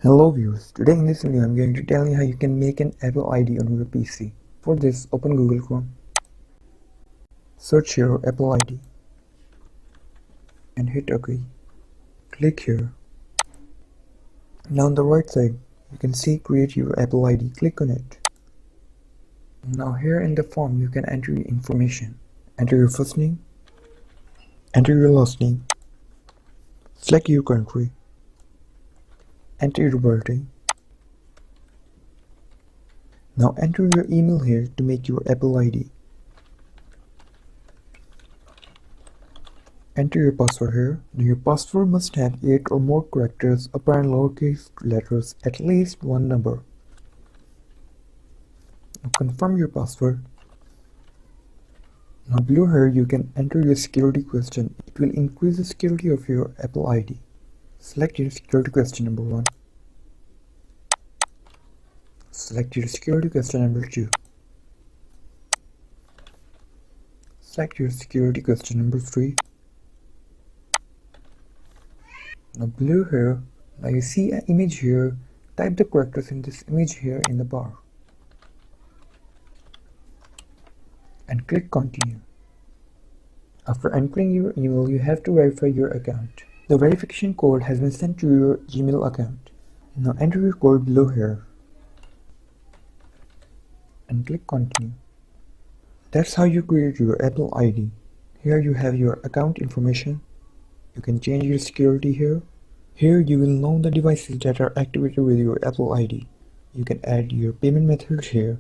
Hello viewers, today in this video I'm going to tell you how you can make an Apple ID on your PC. For this, open Google Chrome, search your Apple ID and hit OK. Click here. Now on the right side you can see create your Apple ID. Click on it. Now here in the form you can enter your information. Enter your first name, enter your last name, select your country, enter your birthday. Now enter your email here to make your Apple ID. Enter your password here. Your password must have 8 or more characters, upper and lowercase letters, at least one number. Now confirm your password. Now below here you can enter your security question. It will increase the security of your Apple ID. Select your security question number 1. Select your security question number 2. Select your security question number 3. Now below here, now you see an image here. Type the characters in this image here in the bar. And click continue. After entering your email, you have to verify your account. The verification code has been sent to your Gmail account. Now enter your code below here. And click continue. That's how you create your Apple ID. Here you have your account information. You can change your security here. Here you will know the devices that are activated with your Apple ID. You can add your payment methods here.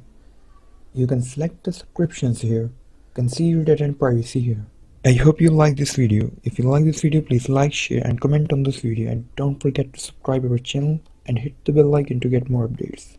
You can select the subscriptions here. You can see your data and privacy here. I hope you like this video. If you like this video, please like, share and comment on this video, and don't forget to subscribe our channel and hit the bell icon to get more updates.